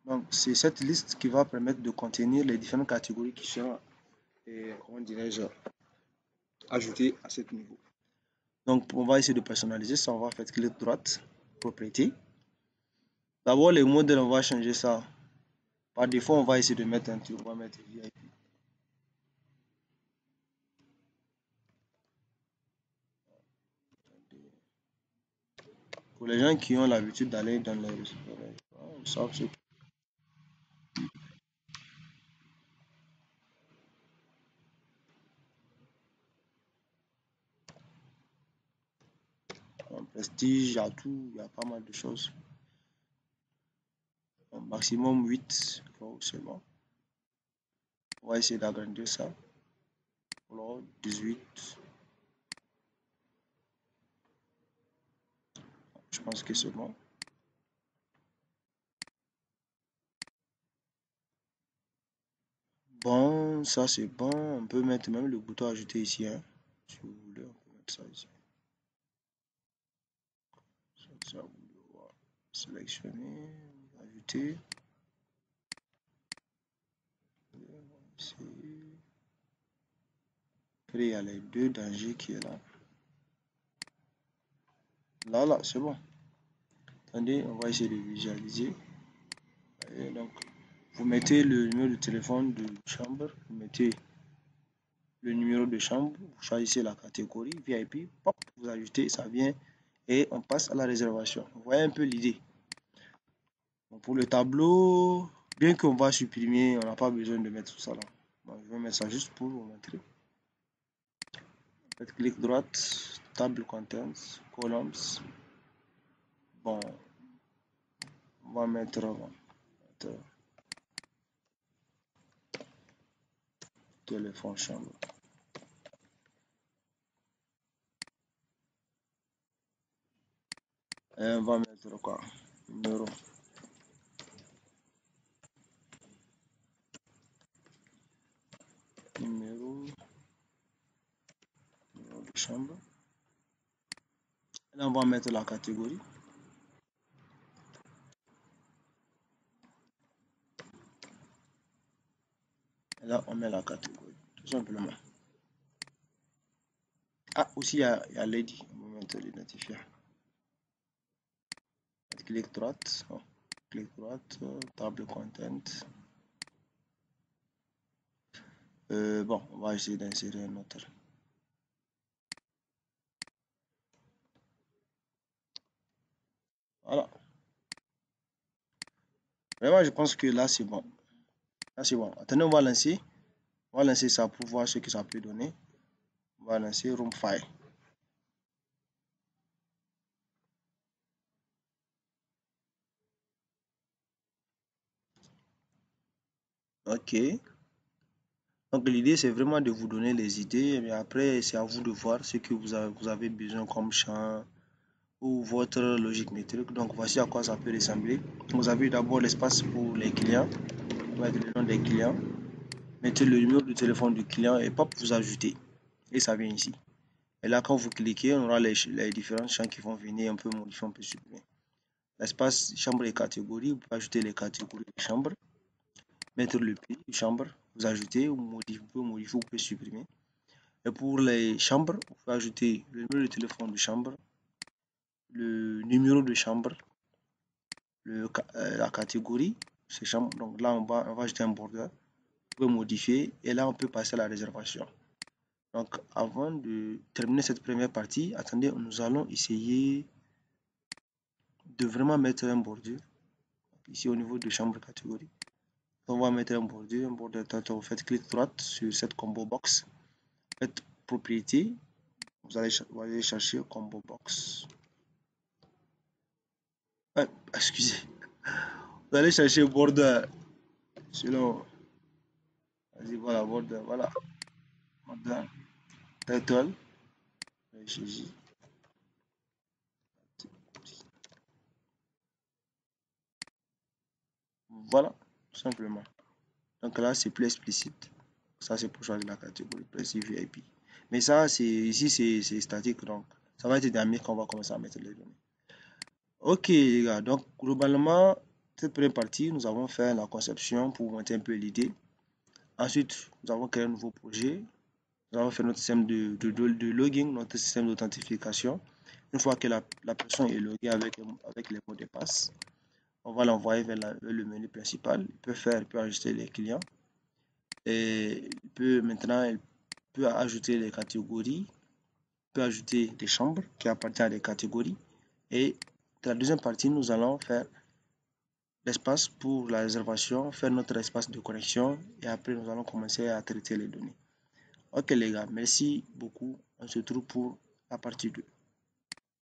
Donc, c'est cette liste qui va permettre de contenir les différentes catégories qui seront, comment dirais-je, ajoutées à ce niveau. Donc, on va essayer de personnaliser ça. On va faire clic droite, propriété. D'abord, les modèles, on va changer ça. Par défaut, on va essayer de mettre un truc. On va mettre VIP. Pour les gens qui ont l'habitude d'aller dans les ils savent ce prestige, il y a tout, il y a pas mal de choses. Donc, maximum 8, c'est bon. On va essayer d'agrandir ça. Alors, 18. Je pense que c'est bon. Bon, ça c'est bon. On peut mettre même le bouton ajouter ici. Hein. Si vous voulez, on peut mettre ça ici. Ça, vous le voir. Sélectionner, ajouter. Après, il y a les deux dangers qui est là. Là, c'est bon. Attendez, on va essayer de visualiser. Et donc, vous mettez le numéro de téléphone de chambre, vous mettez le numéro de chambre, vous choisissez la catégorie VIP, pop, vous ajoutez, ça vient et on passe à la réservation. Vous voyez un peu l'idée. Pour le tableau, bien qu'on va supprimer, on n'a pas besoin de mettre tout ça là. Bon, je vais mettre ça juste pour vous montrer. Faites clic droite, table contents, columns. Bon, on va mettre téléphone chambre. Et on va mettre quoi? Numéro. Numéro de chambre. Là, on va mettre la catégorie. Et là, on met la catégorie, tout simplement. Ah, aussi, il y a Lady. On va mettre l'identifiant. Clic droite. Oh, clic droite, table content. Bon, on va essayer d'insérer un autre. Voilà. Vraiment, je pense que là, c'est bon. Là, c'est bon. Attendez, on va lancer. On va lancer ça pour voir ce que ça peut donner. On va lancer Room File. Ok. Donc, l'idée, c'est vraiment de vous donner les idées. Mais après, c'est à vous de voir ce que vous avez besoin comme champ ou votre logique métrique. Donc, voici à quoi ça peut ressembler. Vous avez d'abord l'espace pour les clients. Vous mettez le nom des clients. Mettez le numéro de téléphone du client et pop, vous ajoutez. Et ça vient ici. Et là, quand vous cliquez, on aura les différents champs qui vont venir un peu modifier, un peu supprimer. L'espace chambre et catégories, vous pouvez ajouter les catégories de chambre, mettre le pays de chambre, vous ajoutez, vous pouvez modifier, vous pouvez supprimer. Et pour les chambres, vous pouvez ajouter le numéro de téléphone de chambre, le numéro de chambre, la catégorie, c'est chambre. Donc là, on va ajouter un border, vous pouvez modifier et là, on peut passer à la réservation. Donc, avant de terminer cette première partie, attendez, nous allons essayer de vraiment mettre un border ici au niveau de chambre catégorie. On va mettre un border de vous faites clic droit sur cette combo box, faites propriété, vous allez chercher combo box. Excusez, vous allez chercher border selon, vas-y, voilà, border, voilà, border, title, voilà, tout simplement. Donc là, c'est plus explicite. Ça, c'est pour choisir la catégorie précis VIP. Mais ça, ici, c'est statique. Donc, ça va être dynamique quand on va commencer à mettre les données. Ok, les gars. Donc, globalement, cette première partie, nous avons fait la conception pour vous montrer un peu l'idée. Ensuite, nous avons créé un nouveau projet. Nous avons fait notre système de login, notre système d'authentification. Une fois que la personne est loguée avec les mots de passe, on va l'envoyer vers le menu principal. Il peut ajuster les clients. Et maintenant, il peut ajouter les catégories, peut ajouter des chambres qui appartiennent à des catégories. Et dans la deuxième partie, nous allons faire l'espace pour la réservation, faire notre espace de connexion et après nous allons commencer à traiter les données. Ok les gars, merci beaucoup. On se retrouve pour la partie 2.